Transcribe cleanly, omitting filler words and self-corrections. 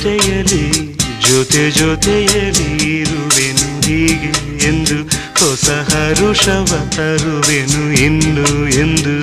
ಹೆಜ್ಜೆಯಲಿ ಜೊತೆ ಜೊತೆಯಲಿ ಇರುವೆನು ಹೀಗೆ ಎಂದು ಹೊಸ ಹರುಷವ ತರುವೆನು ಇನ್ನು ಎಂದು